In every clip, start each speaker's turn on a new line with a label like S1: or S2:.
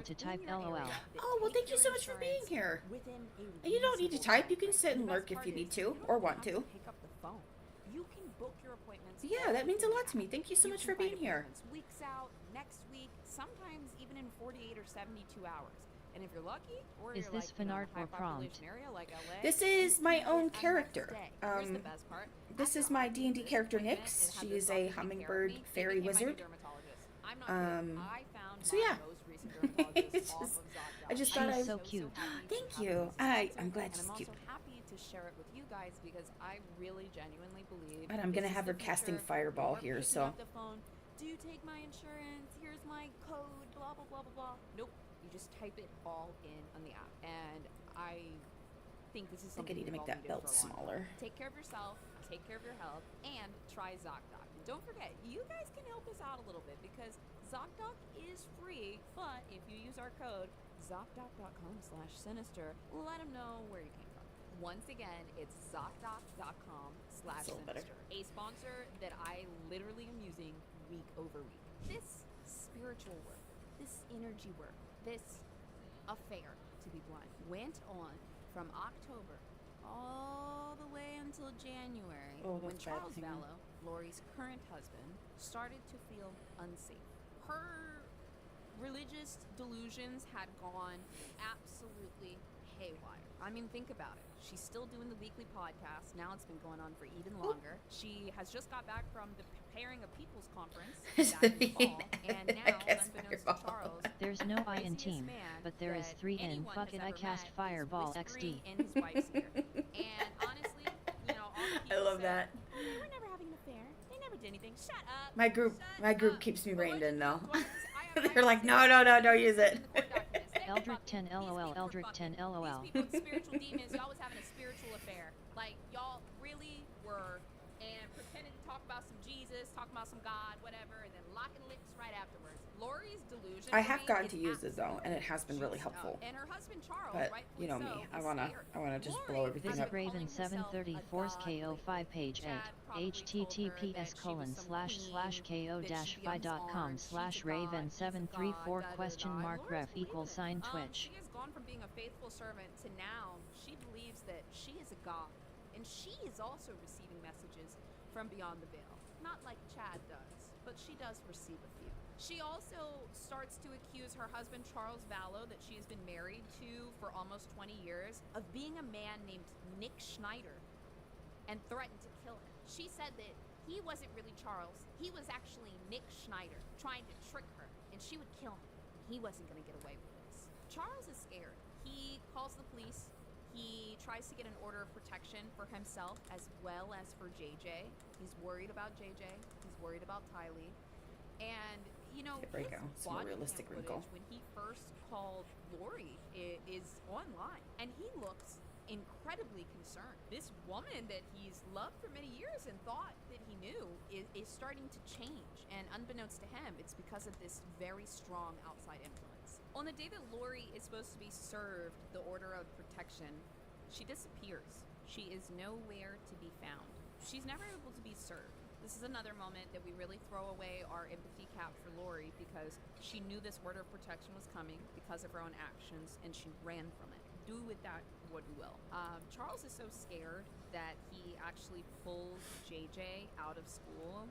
S1: to type LOL.
S2: Oh, well, thank you so much for being here. And you don't need to type. You can sit and lurk if you need to or want to.
S3: Pick up the phone. You can book your appointments.
S2: Yeah, that means a lot to me. Thank you so much for being here.
S3: Weeks out, next week, sometimes even in 48 or 72 hours. And if you're lucky, or
S1: Is
S3: you're
S1: this
S3: like,
S1: fan art
S3: high
S1: or prompt?
S3: population area like LA,
S2: This is my own character.
S3: Here's the best part.
S2: This is my D&D character, Nyx. She is a hummingbird fairy wizard. So yeah. It's just, I just thought
S1: She's so cute.
S2: Thank you. I'm glad she's cute.
S3: I'm also happy to share it with you guys because I really genuinely believe.
S2: But I'm gonna have her casting fireball here, so.
S3: Do you take my insurance? Here's my code. Blah blah blah blah blah. Nope. You just type it all in on the app, and I think this is something.
S2: I need to make that belt smaller.
S3: Take care of yourself. Take care of your health, and try ZocDoc. And don't forget, you guys can help us out a little bit because ZocDoc is free, but if you use our code ZocDoc.com/sinister, let them know where you came from. Once again, it's ZocDoc.com/sinister, a sponsor that I literally am using week over week. This spiritual work, this energy work, this affair, to be blunt, went on from October all the way until January, when Charles Vallow, Lori's current husband, started to feel unsafe. Her religious delusions had gone absolutely haywire. I mean, think about it. She's still doing the weekly podcast. Now it's been going on for even longer. She has just got back from the Preparing a People's Conference back in the fall, and now, unbeknownst to Charles,
S1: there's no I in team, but there is 3 in. Fuck it, I cast Fireball XD.
S3: In his wife's ear. And honestly, you know, all the
S2: I
S3: people
S2: love
S3: said,
S2: that.
S3: They were never having an affair. They never did anything. Shut up.
S2: My group
S3: Shut
S2: keeps me
S3: up.
S2: reined in though.
S3: I
S2: They're like, no, don't use it.
S1: Eldrick 10 LOL, Eldrick 10 LOL.
S3: These people with spiritual demons, y'all was having a spiritual affair. Like, y'all really were, and pretending to talk about some Jesus, talk about some God, whatever, and then locking lips right afterwards. Lori's delusion.
S2: I have gotten to use it though, and it has been really helpful.
S3: And her husband Charles,
S2: But
S3: rightfully
S2: you know
S3: so,
S2: me, I
S3: was
S2: wanna
S3: scared.
S2: just blow everything
S1: Visit
S2: up.
S1: Raven 734's KO5 page at https://ko-fi.com/raven734 !ref =sign Twitch.
S3: She has gone from being a faithful servant to now she believes that she is a god, and she is also receiving messages from beyond the veil. Not like Chad does, but she does receive a few. She also starts to accuse her husband Charles Vallow, that she has been married to for almost 20 years, of being a man named Nick Schneider, and threatened to kill him. She said that he wasn't really Charles, he was actually Nick Schneider, trying to trick her, and she would kill him. He wasn't going to get away with this. Charles is scared. He calls the police. He tries to get an order of protection for himself as well as for JJ. He's worried about JJ. He's worried about Tylee. And, you know, his
S2: It's a more
S3: body
S2: realistic
S3: cam
S2: wrinkle.
S3: footage when he first called Lori is online. And he looks incredibly concerned. This woman that he's loved for many years and thought that he knew is starting to change. And unbeknownst to him, it's because of this very strong outside influence. On the day that Lori is supposed to be served the order of protection, she disappears. She is nowhere to be found. She's never able to be served. This is another moment that we really throw away our empathy cap for Lori, because she knew this order of protection was coming because of her own actions, and she ran from it. Do with that what you will. Charles is so scared that he actually pulls JJ out of school.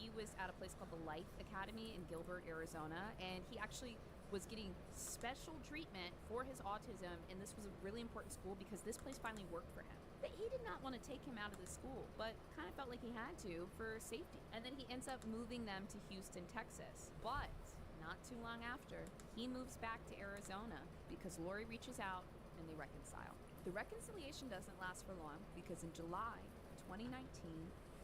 S3: He was at a place called the Life Academy in Gilbert, Arizona, and he actually was getting special treatment for his autism, and this was a really important school because this place finally worked for him. But he did not want to take him out of the school, but kind of felt like he had to for safety. And then he ends up moving them to Houston, Texas. But not too long after, he moves back to Arizona because Lori reaches out and they reconcile. The reconciliation doesn't last for long because in July 2019,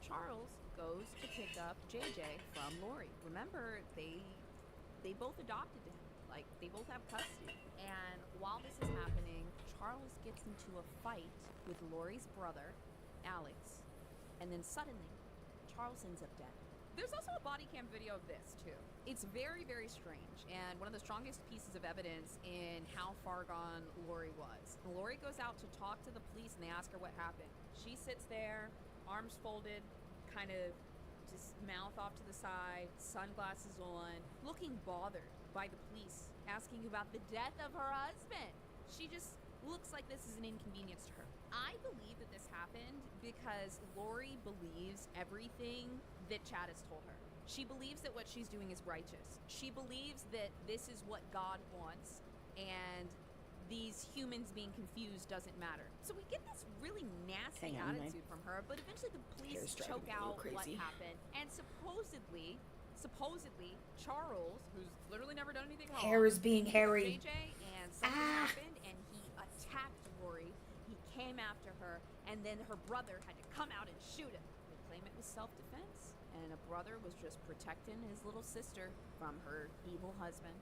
S3: Charles goes to pick up JJ from Lori. Remember, they both adopted him. Like, they both have custody. And while this is happening, Charles gets into a fight with Lori's brother, Alex, and then suddenly, Charles ends up dead. There's also a body cam video of this, too. It's very, very strange, and one of the strongest pieces of evidence in how far gone Lori was. Lori goes out to talk to the police, and they ask her what happened. She sits there, arms folded, kind of just mouth off to the side, sunglasses on, looking bothered by the police asking about the death of her husband. She just looks like this is an inconvenience to her. I believe that this happened because Lori believes everything that Chad has told her. She believes that what she's doing is righteous. She believes that this is what God wants, and these humans being confused doesn't matter. So we get this really nasty attitude from her, but eventually the police choke out what happened. And supposedly, Charles, who's literally never done anything wrong,
S2: Hair is being hairy.
S3: JJ, and something happened, and he attacked Lori. He came after her, and then her brother had to come out and shoot him. They claim it was self-defense, and a brother was just protecting his little sister from her evil husband.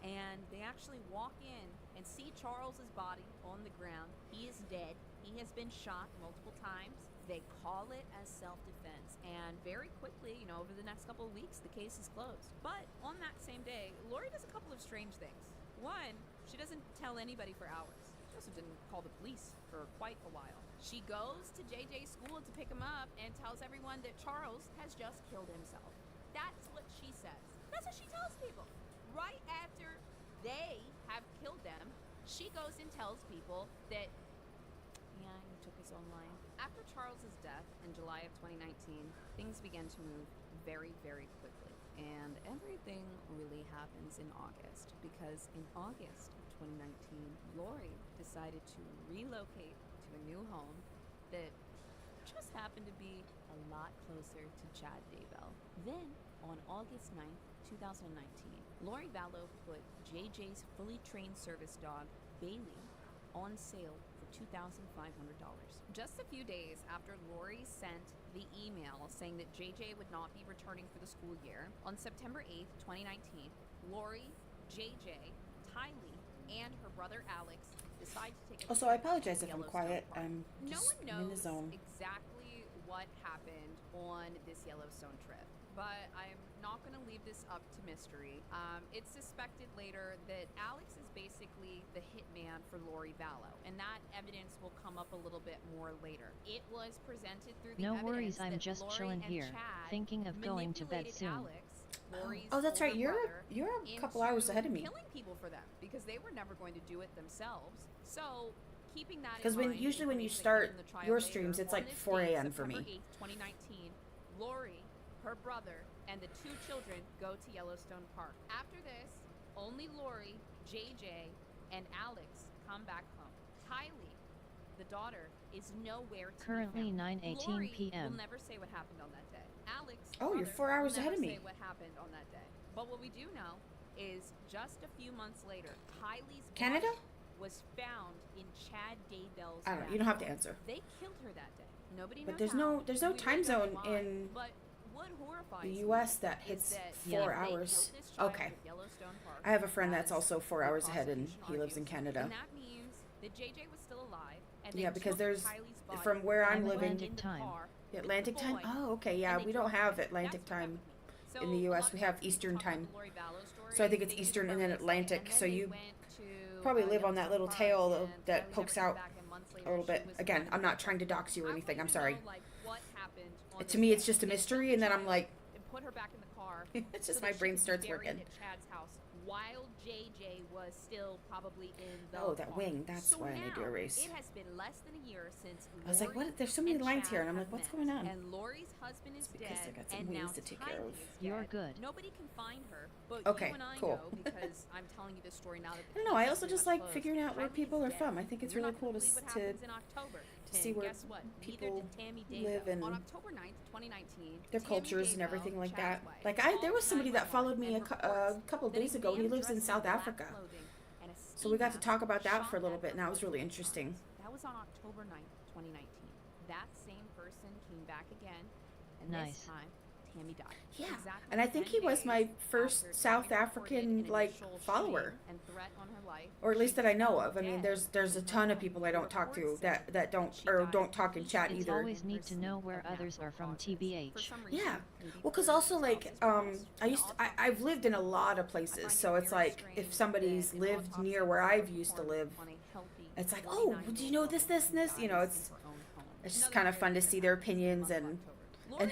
S3: And they actually walk in and see Charles's body on the ground. He is dead. He has been shot multiple times. They call it as self-defense, and very quickly, over the next couple of weeks, the case is closed. But on that same day, Lori does a couple of strange things. One, she doesn't tell anybody for hours. She also didn't call the police for quite a while. She goes to JJ's school to pick him up and tells everyone that Charles has just killed himself. That's what she says. That's what she tells people. Right after they have killed them, she goes and tells people that, yeah, he took his own life. After Charles's death in July of 2019, things began to move very, very quickly. And everything really happens in August, because in August of 2019, Lori decided to relocate to a new home that just happened to be a lot closer to Chad Daybell. Then, on August 9th, 2019, Lori Vallow put JJ's fully trained service dog, Bailey, on sale for $2,500. Just a few days after Lori sent the email saying that JJ would not be returning for the school year, on September 8th, 2019, Lori, JJ, Tylee, and her brother Alex decide to take a
S2: Also, I apologize if I'm
S3: Yellowstone
S2: quiet.
S3: Park.
S2: I'm
S3: No
S2: just
S3: one
S2: in the
S3: knows
S2: zone.
S3: exactly what happened on this Yellowstone trip, but I'm not going to leave this up to mystery. It's suspected later that Alex is basically the hitman for Lori Vallow, and that evidence will come up a little bit more later. It was presented through the
S1: No
S3: evidence
S1: worries, I'm
S3: that
S1: just
S3: Lori
S1: chilling
S3: and
S1: here,
S3: Chad
S1: thinking of going to bed
S3: manipulated
S1: soon.
S3: Alex, Lori's
S2: Oh, that's right.
S3: older brother,
S2: You're a couple
S3: into
S2: hours ahead of me.
S3: killing people for them because they were never going to do it themselves. So, keeping that
S2: Because
S3: in mind,
S2: usually when you
S3: information that
S2: start
S3: came from the trial
S2: your
S3: later,
S2: streams, it's
S3: on
S2: like
S3: this
S2: 4
S3: date,
S2: a.m. for
S3: September
S2: me.
S3: 8th, 2019, Lori, her brother, and the two children go to Yellowstone Park. After this, only Lori, JJ, and Alex come back home. Tylee, the daughter, is nowhere to
S1: Currently
S3: be found.
S1: 9:18
S3: Lori
S1: p.m.
S3: will never say what happened on that day. Alex,
S2: Oh, you're
S3: brother,
S2: 4 hours
S3: will
S2: ahead of
S3: never
S2: me.
S3: say what happened on that day. But what we do know is just a few months later, Tylee's
S2: Canada?
S3: body was found in Chad Daybell's
S2: I don't know.
S3: backyard.
S2: You don't have to answer.
S3: They killed her that day. Nobody
S2: But
S3: knows
S2: there's
S3: how.
S2: no- there's no
S3: We
S2: time
S3: really don't
S2: zone
S3: know why.
S2: in
S3: But what horrifies
S2: The
S3: me
S2: U.S. that
S3: is
S2: hits
S3: that
S2: 4
S3: they
S2: hours.
S3: killed this child
S2: Okay.
S3: at Yellowstone Park
S2: I have a friend that's
S3: as
S2: also 4
S3: the
S2: hours ahead, and
S3: prosecution
S2: he lives in
S3: argues.
S2: Canada.
S3: And that means that JJ was still alive. And
S2: Yeah,
S3: they
S2: because
S3: took
S2: there's
S3: Tylee's body
S2: from where I'm
S3: and went
S2: living.
S3: in the
S1: Time.
S3: car with
S2: Atlantic
S3: the
S2: time.
S3: boy,
S2: Oh, okay. Yeah,
S3: and they
S2: we don't
S3: killed
S2: have
S3: him.
S2: Atlantic
S3: That's what
S2: time
S3: happened to me.
S2: in the
S3: So, a
S2: U.S.
S3: lot
S2: We
S3: of
S2: have
S3: times when
S2: Eastern
S3: talk about
S2: time.
S3: the Lori Vallow story,
S2: So I think it's
S3: they do
S2: Eastern
S3: the
S2: and then
S3: premise,
S2: Atlantic.
S3: and
S2: So
S3: then they
S2: you
S3: went to,
S2: probably live on that
S3: Yellowstone
S2: little
S3: Park,
S2: tail
S3: and
S2: that
S3: Tylee
S2: pokes
S3: never
S2: out
S3: came back, and months
S2: a
S3: later
S2: little
S3: she
S2: bit.
S3: was
S2: Again, I'm not trying to
S3: dead.
S2: dox you or
S3: I
S2: anything.
S3: want
S2: I'm
S3: you to
S2: sorry.
S3: know, like, what happened on
S2: To
S3: this
S2: me, it's
S3: day.
S2: just a
S3: They
S2: mystery,
S3: took
S2: and then I'm
S3: Chad
S2: like,
S3: and put her back in the car.
S2: it's just
S3: so
S2: my
S3: that she
S2: brain
S3: could be
S2: starts
S3: buried
S2: working.
S3: at Chad's house while JJ was still probably in the
S2: Oh, that
S3: car.
S2: wing. That's
S3: So
S2: why I need to
S3: now,
S2: erase.
S3: It has been less than a year since
S2: I was like,
S3: Lori
S2: what? There's so many
S3: and
S2: lines
S3: Chad
S2: here, and I'm
S3: have
S2: like, what's
S3: met,
S2: going on?
S3: And Lori's husband is
S2: because I
S3: dead,
S2: got some
S3: and
S2: wings
S3: now
S2: to take care
S3: Tylee
S2: of.
S3: is
S1: You're
S3: dead.
S1: good.
S3: Nobody can find her, but
S2: Okay,
S3: you and I
S2: cool.
S3: know because I'm telling you this story now that
S2: I
S3: the
S2: don't know.
S3: case
S2: I
S3: is
S2: also
S3: pretty
S2: just
S3: much
S2: like
S3: closed.
S2: figuring out where
S3: Tylee's
S2: people are
S3: dead.
S2: from. I think it's
S3: You're
S2: really
S3: not
S2: cool
S3: gonna
S2: to
S3: believe what
S2: to
S3: happens in October.
S2: see
S3: And
S2: where
S3: guess what? Neither
S2: people
S3: did Tammy
S2: live
S3: Daybell.
S2: and
S3: On October 9th, 2019,
S2: their
S3: Tammy
S2: cultures and
S3: Daybell,
S2: everything like
S3: Chad's
S2: that.
S3: wife,
S2: Like there was
S3: called
S2: somebody that
S3: 911
S2: followed me
S3: and
S2: a
S3: reports
S2: couple
S3: that a
S2: days ago, and he
S3: man
S2: lives in
S3: dressed
S2: South
S3: black
S2: Africa.
S3: clothing and a
S2: So we got to
S3: ski
S2: talk about that
S3: mask
S2: for a little
S3: shot
S2: bit,
S3: at
S2: and that was
S3: her
S2: really
S3: boyfriend.
S2: interesting.
S3: That was on October 9th, 2019. That same person came back again, and
S1: Nice.
S3: this time, Tammy died.
S2: Yeah,
S3: Exactly
S2: and I think
S3: 10
S2: he was my
S3: days
S2: first
S3: after
S2: South
S3: Tammy reported
S2: African
S3: an
S2: like
S3: initial
S2: follower,
S3: shooting and threat on her life,
S2: or at
S3: she
S2: least that
S3: was
S2: I know
S3: found
S2: of. I mean,
S3: dead
S2: there's a
S3: in her
S2: ton of
S3: home.
S2: people I don't talk to
S3: Reports said
S2: that don't
S3: she
S2: or
S3: died
S2: don't talk in chat
S3: peacefully
S1: It's
S2: either.
S1: always
S3: in
S1: need
S3: her
S1: to know
S3: sleep
S1: where
S3: of
S1: others
S3: natural
S1: are from,
S3: causes. For
S1: TBH.
S3: some reason,
S2: Yeah,
S3: maybe
S2: well, because
S3: for
S2: also like
S3: spouse's purpose,
S2: I
S3: an
S2: used to,
S3: autopsy
S2: I've lived in a lot of
S3: I
S2: places,
S3: find
S2: so
S3: it
S2: it's
S3: very
S2: like
S3: strange
S2: if somebody's
S3: that an
S2: lived
S3: autopsy
S2: near where I've
S3: was
S2: used to
S3: performed
S2: live,
S3: on a healthy
S2: it's like, oh, do you know this, this, and this? You know, it's just kind of fun to see their opinions and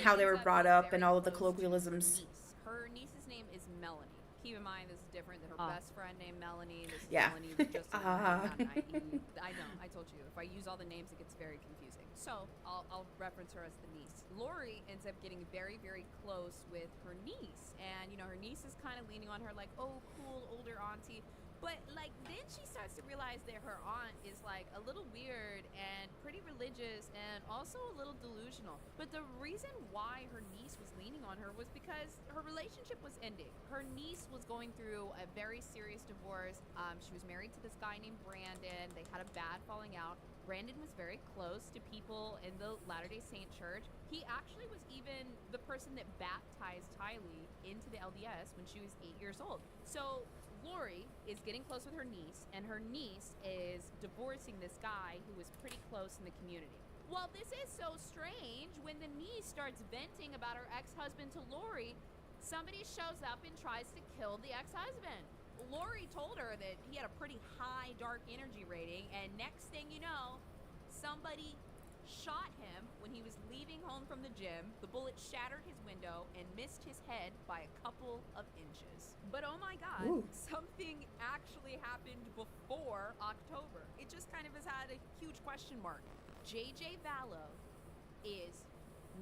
S2: how they were brought up and all of the colloquialisms.
S3: Her niece's name is Melanie. Keep in mind, this is different than her best friend named Melanie. This is
S2: Yeah.
S3: Melanie with just I know, I told you. If I use all the names, it gets very confusing. So I'll reference her as the niece. Lori ends up getting very, very close with her niece. And, her niece is kind of leaning on her like, oh, cool, older auntie. But, then she starts to realize that her aunt is, a little weird and pretty religious and also a little delusional. But the reason why her niece was leaning on her was because her relationship was ending. Her niece was going through a very serious divorce. She was married to this guy named Brandon. They had a bad falling out. Brandon was very close to people in the Latter-day Saint Church. He actually was even the person that baptized Tylee into the LDS when she was 8 years old. So Lori is getting close with her niece, and her niece is divorcing this guy who was pretty close in the community. Well, this is so strange. When the niece starts venting about her ex-husband to Lori, somebody shows up and tries to kill the ex-husband. Lori told her that he had a pretty high dark energy rating, and next thing you know, somebody shot him when he was leaving home from the gym. The bullet shattered his window and missed his head by a couple of inches. But oh my God,
S2: Ooh.
S3: something actually happened before October. It just kind of has had a huge question mark. JJ Vallow is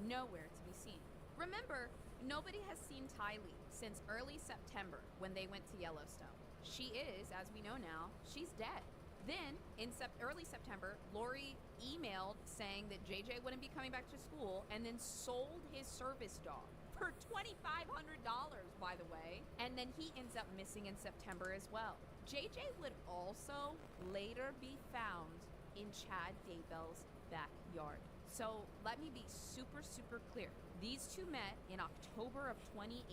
S3: nowhere to be seen. Remember, nobody has seen Tylee since early September when they went to Yellowstone. She is, as we know now, she's dead. Then, in early September, Lori emailed saying that JJ wouldn't be coming back to school and then sold his service dog for $2,500, by the way. And then he ends up missing in September as well. JJ would also later be found in Chad Daybell's backyard. So let me be super, super clear. These two met in October of 2018.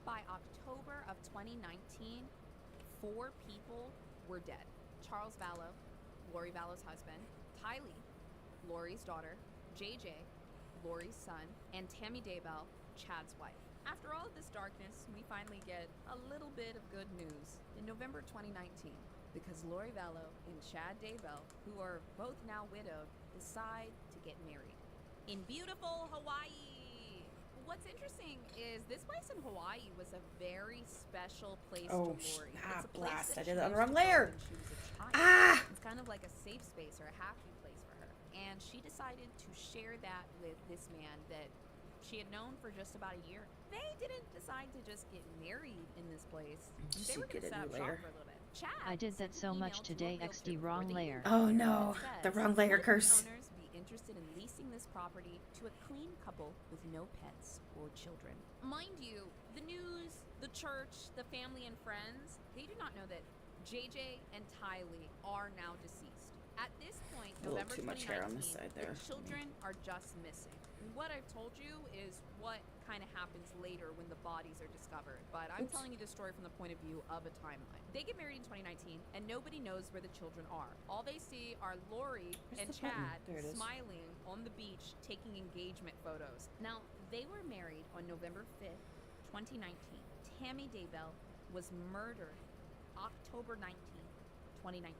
S3: By October of 2019, 4 people were dead. Charles Vallow, Lori Vallow's husband, Tylee, Lori's daughter, JJ, Lori's son, and Tammy Daybell, Chad's wife. After all of this darkness, we finally get a little bit of good news in November 2019, because Lori Vallow and Chad Daybell, who are both now widowed, decide to get married in beautiful Hawaii. What's interesting is this place in Hawaii was a very special place to Lori. It's a place
S2: blast.
S3: that
S2: I did
S3: she
S2: it on the
S3: used
S2: wrong
S3: to go
S2: layer.
S3: when she was a child. It's kind of like a safe space or a happy place for her. And she decided to share that with this man that she had known for just about a year. They didn't decide to just get married in this place. They were going to set up shop for a little bit. Chad
S1: I did that so much today, XD wrong layer.
S2: Oh no, the wrong layer curse.
S3: Owners be interested in leasing this property to a clean couple with no pets or children. Mind you, the news, the church, the family and friends, they do not know that JJ and Tylee are now deceased. At this point,
S2: A little
S3: November
S2: too much hair on this
S3: 2019,
S2: side there.
S3: the children are just missing. What I've told you is what kind of happens later when the bodies are discovered, but I'm telling you the story from the point of view of a timeline. They get married in 2019, and nobody knows where the children are. All they see are Lori and Chad smiling on the beach, taking engagement photos. Now, they were married on November 5th, 2019. Tammy Daybell was murdered October 19th, 2019.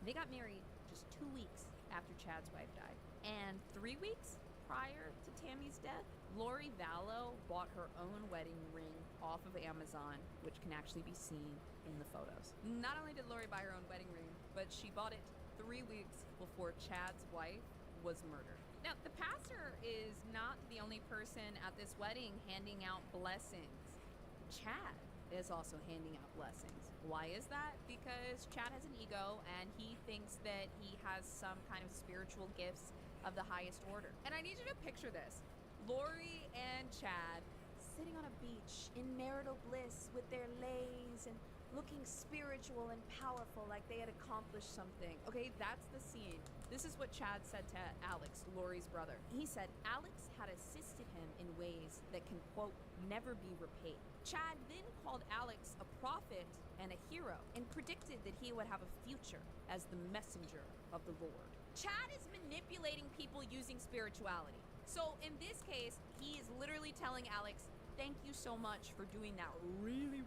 S3: They got married just 2 weeks after Chad's wife died. And 3 weeks prior to Tammy's death, Lori Vallow bought her own wedding ring off of Amazon, which can actually be seen in the photos. Not only did Lori buy her own wedding ring, but she bought it 3 weeks before Chad's wife was murdered. Now, the pastor is not the only person at this wedding handing out blessings. Chad is also handing out blessings. Why is that? Because Chad has an ego and he thinks that he has some kind of spiritual gifts of the highest order. And I need you to picture this. Lori and Chad sitting on a beach in marital bliss with their leis and looking spiritual and powerful like they had accomplished something. Okay, that's the scene. This is what Chad said to Alex, Lori's brother. He said Alex had assisted him in ways that can, quote, never be repaid. Chad then called Alex a prophet and a hero and predicted that he would have a future as the messenger of the Lord. Chad is manipulating people using spirituality. So in this case, he is literally telling Alex, thank you so much for doing that really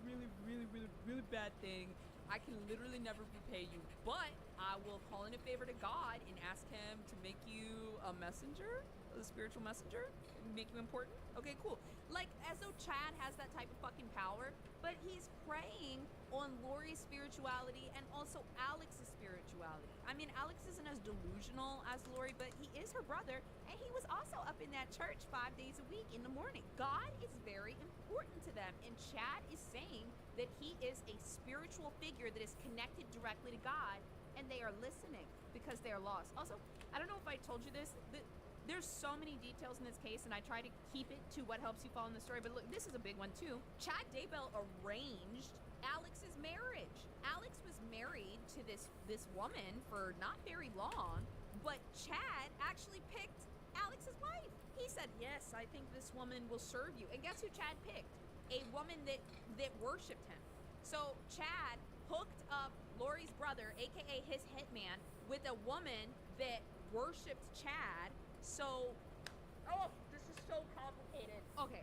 S3: bad thing. I can literally never repay you, but I will call in a favor to God and ask him to make you a messenger. a spiritual messenger? Make you important? Okay, cool. Like, as though Chad has that type of fucking power, but he's preying on Lori's spirituality and also Alex's spirituality. I mean, Alex isn't as delusional as Lori, but he is her brother, and he was also up in that church 5 days a week in the morning. God is very important to them, and Chad is saying that he is a spiritual figure that is connected directly to God, and they are listening because they are lost. Also, I don't know if I told you this, there's so many details in this case, and I try to keep it to what helps you follow in the story, but look, this is a big one too. Chad Daybell arranged Alex's marriage. Alex was married to this woman for not very long, but Chad actually picked Alex's wife. He said, yes, I think this woman will serve you. And guess who Chad picked? A woman that worshipped him. So Chad hooked up Lori's brother, aka his hitman, with a woman that worshipped Chad. So, oh, this is so complicated. Okay.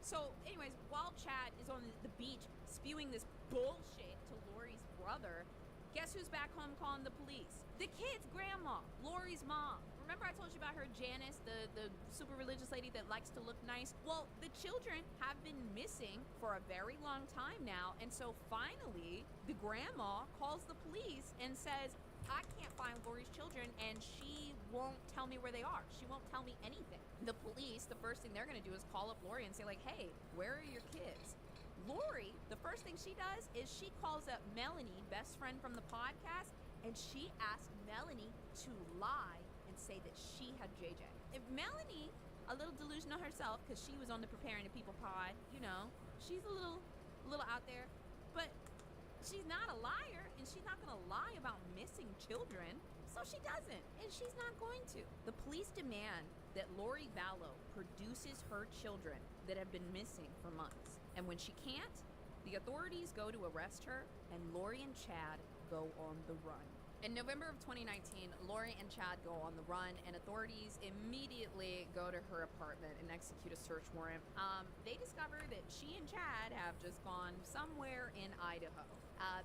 S3: So, anyways, while Chad is on the beach spewing this bullshit to Lori's brother, guess who's back home calling the police? The kid's grandma, Lori's mom. Remember I told you about her, Janice, the super religious lady that likes to look nice? Well, the children have been missing for a very long time now, and so finally, the grandma calls the police and says, I can't find Lori's children, and she won't tell me where they are. She won't tell me anything. The police, the first thing they're gonna do is call up Lori and say like, hey, where are your kids? Lori, the first thing she does is she calls up Melanie, best friend from the podcast, and she asks Melanie to lie and say that she had JJ. If Melanie, a little delusional herself, because she was on the Preparing the People pod, you know, she's a little out there, but she's not a liar, and she's not gonna lie about missing children, so she doesn't, and she's not going to. The police demand that Lori Vallow produces her children that have been missing for months, and when she can't, the authorities go to arrest her, and Lori and Chad go on the run. In November of 2019, Lori and Chad go on the run, and authorities immediately go to her apartment and execute a search warrant. They discover that she and Chad have just gone somewhere in Idaho.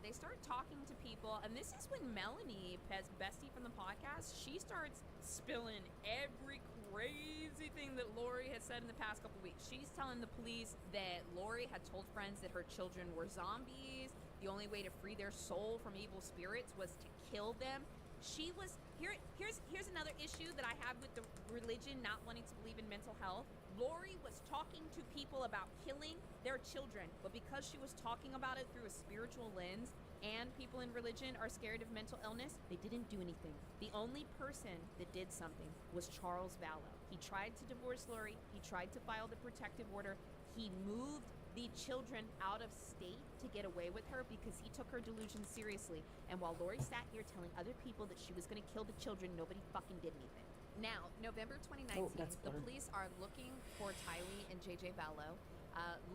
S3: They start talking to people, and this is when Melanie, bestie from the podcast, she starts spilling every crazy thing that Lori has said in the past couple weeks. She's telling the police that Lori had told friends that her children were zombies. The only way to free their soul from evil spirits was to kill them. She was here's another issue that I have with the religion not wanting to believe in mental health. Lori was talking to people about killing their children, but because she was talking about it through a spiritual lens, and people in religion are scared of mental illness, they didn't do anything. The only person that did something was Charles Vallow. He tried to divorce Lori. He tried to file the protective order. He moved the children out of state to get away with her because he took her delusions seriously. And while Lori sat here telling other people that she was going to kill the children, nobody fucking did anything. Now, November 2019, the police are looking for Tylee and JJ Vallow.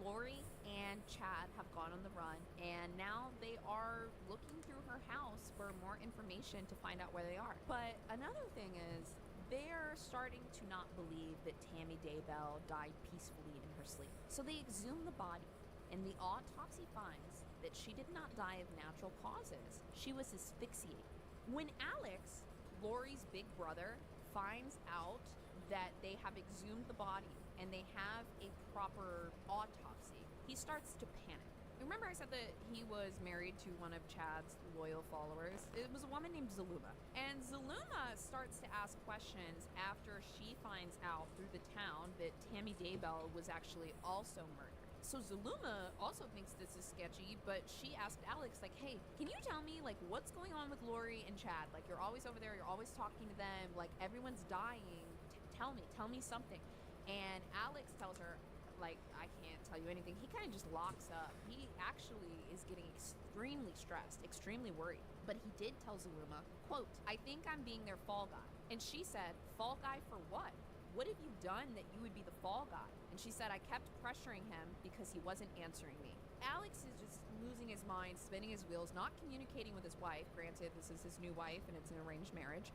S3: Lori and Chad have gone on the run, and now they are looking through her house for more information to find out where they are. But another thing is, they're starting to not believe that Tammy Daybell died peacefully in her sleep. So they exhume the body, and the autopsy finds that she did not die of natural causes. She was asphyxiated. When Alex, Lori's big brother, finds out that they have exhumed the body and they have a proper autopsy, he starts to panic. Remember I said that he was married to one of Chad's loyal followers? It was a woman named Zaluma. And Zaluma starts to ask questions after she finds out through the town that Tammy Daybell was actually also murdered. So Zaluma also thinks this is sketchy, but she asked Alex, like, hey, can you tell me, like, what's going on with Lori and Chad? Like, you're always over there, you're always talking to them, like, everyone's dying. Tell me something. And Alex tells her, like, I can't tell you anything. He kind of just locks up. He actually is getting extremely stressed, extremely worried. But he did tell Zaluma, quote, I think I'm being their fall guy. And she said, fall guy for what? What have you done that you would be the fall guy? And she said, I kept pressuring him because he wasn't answering me. Alex is just losing his mind, spinning his wheels, not communicating with his wife. Granted, this is his new wife and it's an arranged marriage.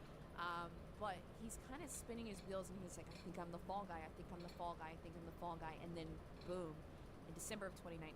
S3: But he's kind of spinning his wheels and he's like, I think I'm the fall guy. I think I'm the fall guy. I think I'm the fall guy. And then boom, in December of 2019,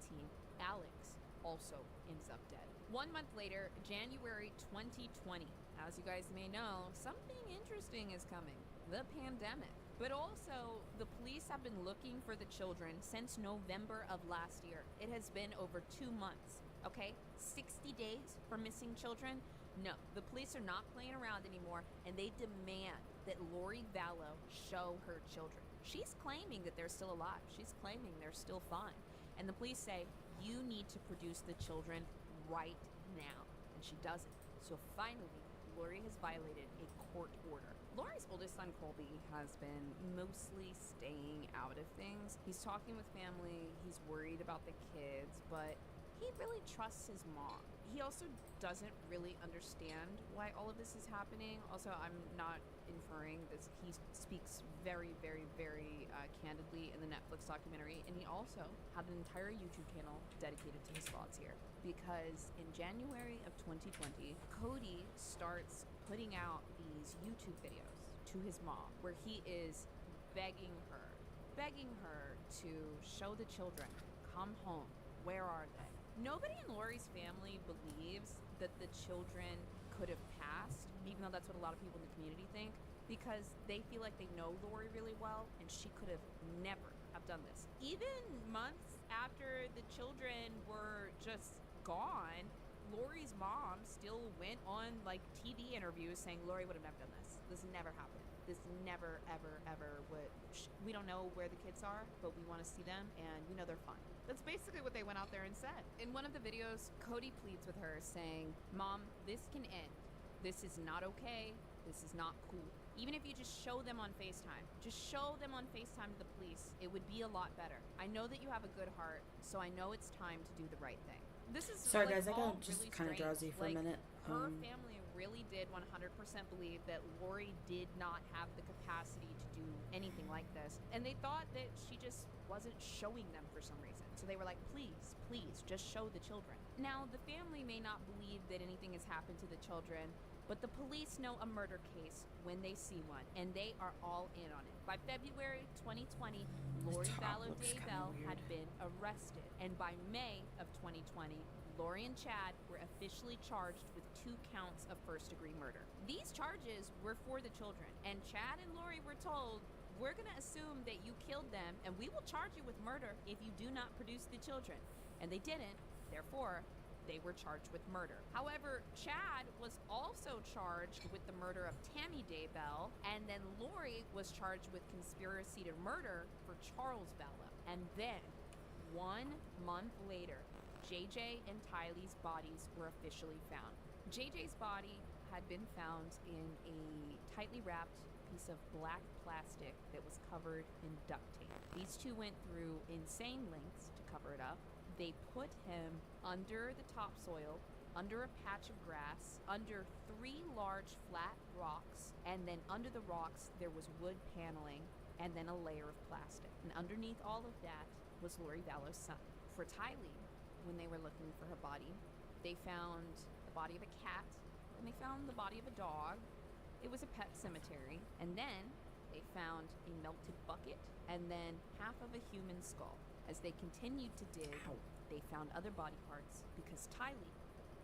S3: Alex also ends up dead. 1 month later, January 2020, as you guys may know, something interesting is coming. The pandemic. But also, the police have been looking for the children since November of last year. It has been over 2 months, okay? 60 days for missing children? No, the police are not playing around anymore, and they demand that Lori Vallow show her children. She's claiming that they're still alive. She's claiming they're still fine. And the police say, you need to produce the children right now. And she doesn't. So finally, Lori has violated a court order. Lori's oldest son, Colby, has been mostly staying out of things. He's talking with family, he's worried about the kids, but he really trusts his mom. He also doesn't really understand why all of this is happening. Also, I'm not inferring this. He speaks very, very, very candidly in the Netflix documentary, and he also had an entire YouTube channel dedicated to his thoughts here. Because in January of 2020, Cody starts putting out these YouTube videos to his mom where he is begging her to show the children, come home, where are they? Nobody in Lori's family believes that the children could have passed, even though that's what a lot of people in the community think, because they feel like they know Lori really well, and she could have never have done this. Even months after the children were just gone, Lori's mom still went on like TV interviews saying Lori would have never done this. This never happened. This never, ever, ever would. We don't know where the kids are, but we want to see them, and we know they're fine. That's basically what they went out there and said. In one of the videos, Cody pleads with her saying, Mom, this can end. This is not okay. This is not cool. Even if you just show them on FaceTime, just show them on FaceTime to the police, it would be a lot better. I know that you have a good heart, so I know it's time to do the right thing. This is
S2: Sorry
S3: like,
S2: guys, I
S3: all
S2: got just
S3: really
S2: kind of
S3: strange.
S2: drowsy for a minute.
S3: Her family really did 100% believe that Lori did not have the capacity to do anything like this. And they thought that she just wasn't showing them for some reason. So they were like, please, please, just show the children. Now, the family may not believe that anything has happened to the children, but the police know a murder case when they see one, and they are all in on it. By February 2020, Lori Vallow Daybell had been arrested. And by May of 2020, Lori and Chad were officially charged with 2 counts of first-degree murder. These charges were for the children, and Chad and Lori were told, we're gonna assume that you killed them, and we will charge you with murder if you do not produce the children. And they didn't, therefore, they were charged with murder. However, Chad was also charged with the murder of Tammy Daybell, and then Lori was charged with conspiracy to murder for Charles Vallow. And then, 1 month later, JJ and Tylee's bodies were officially found. JJ's body had been found in a tightly wrapped piece of black plastic that was covered in duct tape. These two went through insane lengths to cover it up. They put him under the topsoil, under a patch of grass, under 3 large flat rocks, and then under the rocks there was wood paneling and then a layer of plastic. And underneath all of that was Lori Vallow's son. For Tylee, when they were looking for her body, they found the body of a cat, and they found the body of a dog. It was a pet cemetery. And then they found a melted bucket, and then half of a human skull. As they continued to dig, they found other body parts because Tylee,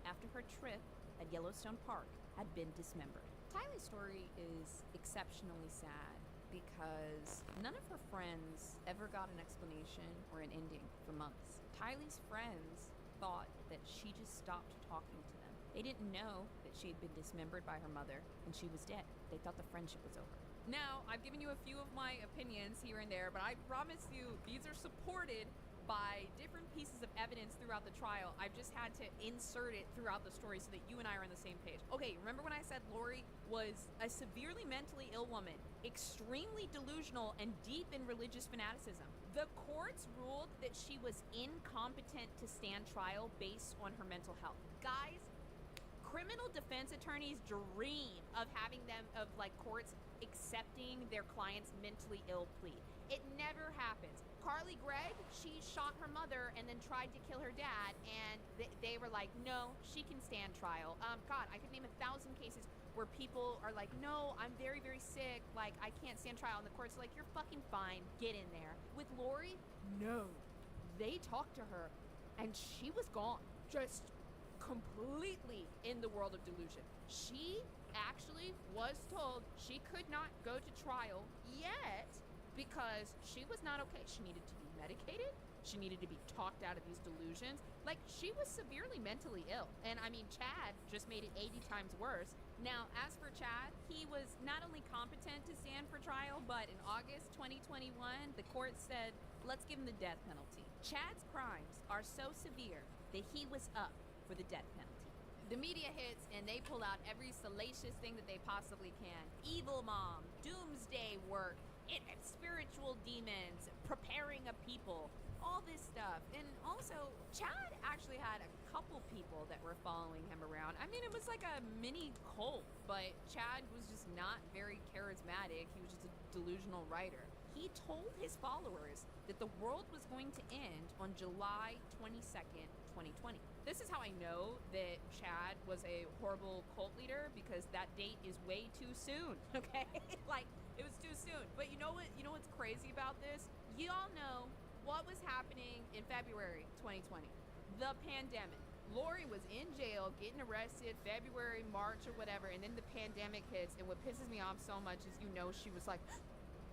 S3: after her trip at Yellowstone Park, had been dismembered. Tylee's story is exceptionally sad because none of her friends ever got an explanation or an ending for months. Tylee's friends thought that she just stopped talking to them. They didn't know that she had been dismembered by her mother and she was dead. They thought the friendship was over. Now, I've given you a few of my opinions here and there, but I promise you these are supported by different pieces of evidence throughout the trial. I've just had to insert it throughout the story so that you and I are on the same page. Okay, remember when I said Lori was a severely mentally ill woman, extremely delusional and deep in religious fanaticism? The courts ruled that she was incompetent to stand trial based on her mental health. Guys, criminal defense attorneys dream of having them, of like courts accepting their client's mentally ill plea. It never happens. Carly Gregg, she shot her mother and then tried to kill her dad, and they were like, no, she can stand trial. God, I could name 1,000 cases where people are like, no, I'm very, very sick, like, I can't stand trial. And the court's like, you're fucking fine, get in there. With Lori, no. They talked to her, and she was gone. Just completely in the world of delusion. She actually was told she could not go to trial yet because she was not okay. She needed to be medicated. She needed to be talked out of these delusions. Like, she was severely mentally ill. And I mean, Chad just made it 80 times worse. Now, as for Chad, he was not only competent to stand for trial, but in August 2021, the court said, let's give him the death penalty. Chad's crimes are so severe that he was up for the death penalty. The media hits and they pull out every salacious thing that they possibly can. Evil mom, doomsday work, spiritual demons, preparing a people, all this stuff. And also, Chad actually had a couple people that were following him around. I mean, it was like a mini cult, but Chad was just not very charismatic. He was just a delusional writer. He told his followers that the world was going to end on July 22nd, 2020. This is how I know that Chad was a horrible cult leader, because that date is way too soon, okay? Like, it was too soon. But you know what's crazy about this? You all know what was happening in February 2020. The pandemic. Lori was in jail, getting arrested February, March, or whatever, and then the pandemic hits, and what pisses me off so much is, she was like,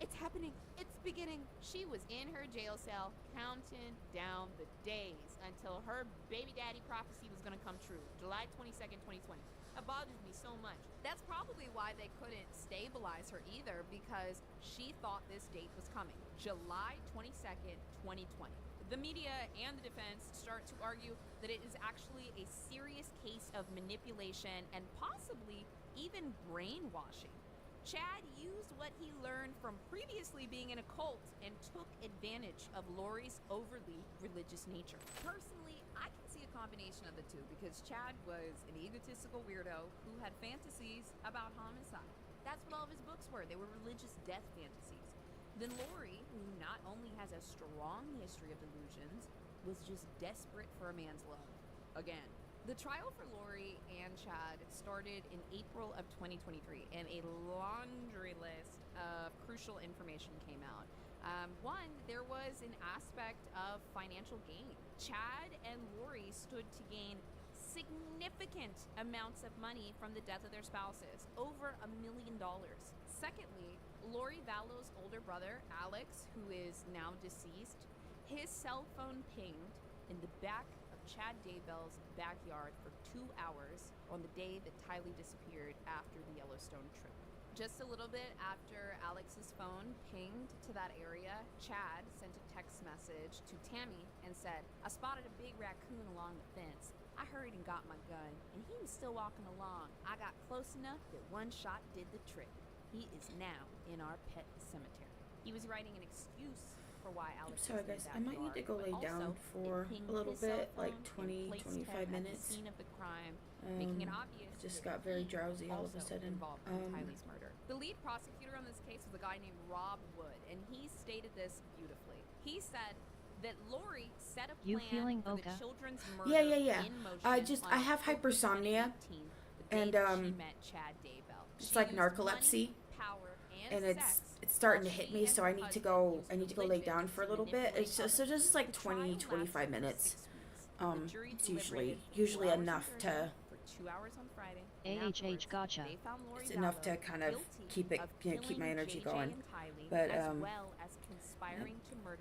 S3: it's happening, it's beginning. She was in her jail cell counting down the days until her baby daddy prophecy was gonna come true, July 22nd, 2020. That bothers me so much. That's probably why they couldn't stabilize her either, because she thought this date was coming, July 22nd, 2020. The media and the defense start to argue that it is actually a serious case of manipulation and possibly even brainwashing. Chad used what he learned from previously being in a cult and took advantage of Lori's overly religious nature. Personally, I can see a combination of the two, because Chad was an egotistical weirdo who had fantasies about homicide. That's what all of his books were. They were religious death fantasies. Then Lori, who not only has a strong history of delusions, was just desperate for a man's love. Again. The trial for Lori and Chad started in April of 2023, and a laundry list of crucial information came out. One, there was an aspect of financial gain. Chad and Lori stood to gain significant amounts of money from the death of their spouses, over $1 million. Secondly, Lori Vallow's older brother, Alex, who is now deceased, his cell phone pinged in the back Chad Daybell's backyard for 2 hours on the day that Tylee disappeared after the Yellowstone trip. Just a little bit after Alex's phone pinged to that area, Chad sent a text message to Tammy and said, I spotted a big raccoon along the fence. I hurried and got my gun, and he was still walking along. I got close enough that one shot did the trick. He is now in our pet cemetery. He was writing an excuse for why Alex
S2: Sorry guys, I might need to go lay down for a little bit, like 20-25 minutes.
S3: Scene of the crime, making it obvious
S2: just got very drowsy all of a sudden.
S3: Tylee's murder. The lead prosecutor on this case was a guy named Rob Wood, and he stated this beautifully. He said that Lori set a plan for the children's murder in motion.
S2: I have hypersomnia, and
S3: she met Chad Daybell.
S2: it's like narcolepsy, and it's starting to hit me, so I need to go lay down for a little bit. It's just like 20-25 minutes. It's usually enough to
S1: gotcha.
S2: it's enough to kind of keep my energy going. But I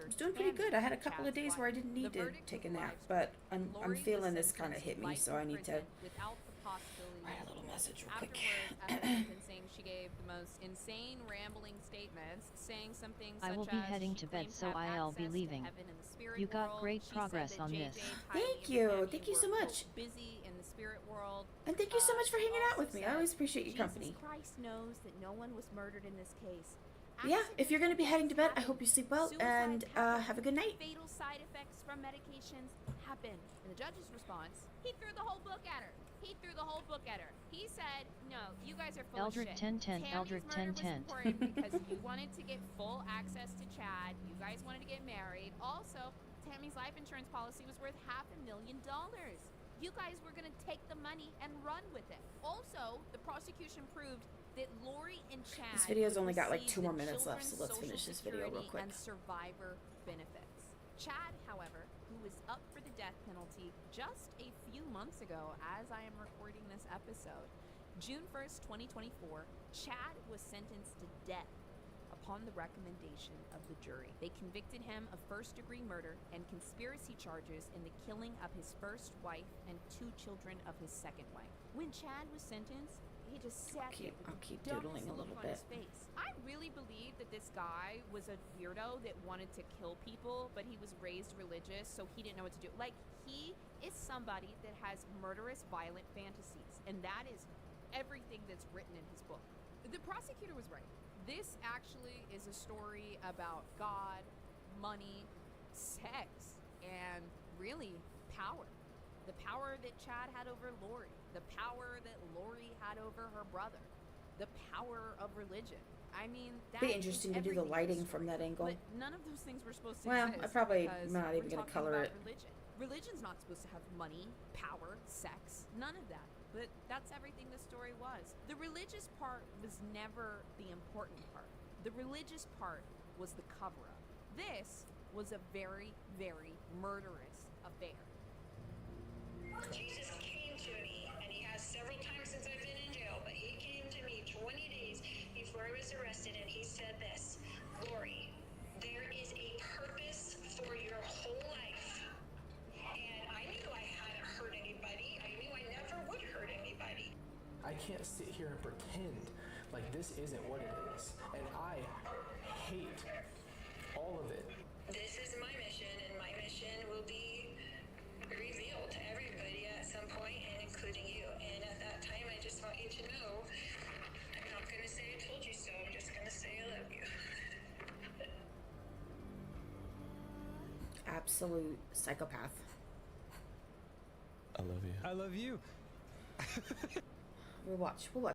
S2: was doing pretty good. I had a couple of days where I didn't need to take a nap, but I'm feeling this kind of hit me, so I need to write a little message real quick.
S3: She gave the most insane, rambling statements, saying some things
S1: I will
S3: such
S1: be
S3: as
S1: heading
S3: she
S1: to bed,
S3: claimed
S1: so
S3: have
S1: I'll be
S3: access to
S1: leaving.
S3: heaven and the spirit
S1: You got
S3: world.
S1: great
S3: She said
S1: progress
S3: that
S1: on
S3: JJ,
S1: this.
S3: Tylee,
S2: Thank
S3: and
S2: you.
S3: Tammy
S2: Thank you so
S3: were,
S2: much.
S3: quote, busy in the spirit world.
S2: And thank you so much for
S3: She
S2: hanging out
S3: also
S2: with me. I
S3: said,
S2: always appreciate your company.
S3: Jesus Christ knows that no one was murdered in this case.
S2: Yeah, if you're going to be heading to bed, I hope you sleep well, and have a good night.
S3: Fatal side effects from medications happen. And the judge's response, he threw the whole book at her. He threw the whole book at her. He said, no, you guys are full
S1: Eldred
S3: of shit.
S1: 1010, Eldred
S3: Tammy's murder
S1: 1010.
S3: was important because you wanted to get full access to Chad. You guys wanted to get married. Also, Tammy's life insurance policy was worth $500,000. You guys were going to take the money and run with it. Also, the prosecution proved that Lori and Chad
S2: This video's only got like 2 more
S3: received
S2: minutes left, so let's
S3: children's
S2: finish this
S3: Social
S2: video real
S3: Security
S2: quick.
S3: and survivor benefits. Chad, however, who was was up for the death penalty just a few months ago as I am recording this episode. June 1st, 2024, Chad was sentenced to death upon the recommendation of the jury. They convicted him of first-degree murder and conspiracy charges in the killing of his first wife and 2 children of his second wife. When Chad was sentenced, he just sat there with
S2: I'll
S3: the
S2: keep
S3: dumbest
S2: doodling a
S3: look
S2: little
S3: on
S2: bit.
S3: his face. I really believe that this guy was a weirdo that wanted to kill people, but he was raised religious, so he didn't know what to do. Like, he is somebody that has murderous, violent fantasies, and that is everything that's written in his book. The prosecutor was right. This actually is a story about God, money, sex, and really power. The power that Chad had over Lori, the power that Lori had over her brother, the power of religion. I mean, that
S2: Be interesting to do the lighting from that angle.
S3: But none of those things were supposed to
S2: Well,
S3: exist.
S2: I probably
S3: because
S2: not even
S3: we're
S2: gonna
S3: talking
S2: color
S3: about
S2: it.
S3: Religion. Religion's not supposed to have money, power, sex, none of that. But that's everything the story was. The religious part was never the important part. The religious part was the cover-up. This was a very, very murderous affair.
S4: Jesus came to me, and he has several times since I've been in jail, but he came to me 20 days before I was arrested, and he said this: Lori, there is a purpose for your whole life. And I knew I hadn't hurt anybody. I knew I never would hurt anybody.
S5: I can't sit here and pretend like this isn't what it is. And I hate all of it.
S4: This is my mission, and my mission will be revealed to everybody at some point, and including you. And at that time, I just want you to know, I'm not going to say I told you so. I'm just going to say I love you.
S2: Absolute psychopath.
S6: I love you.
S7: I love you.
S2: We'll watch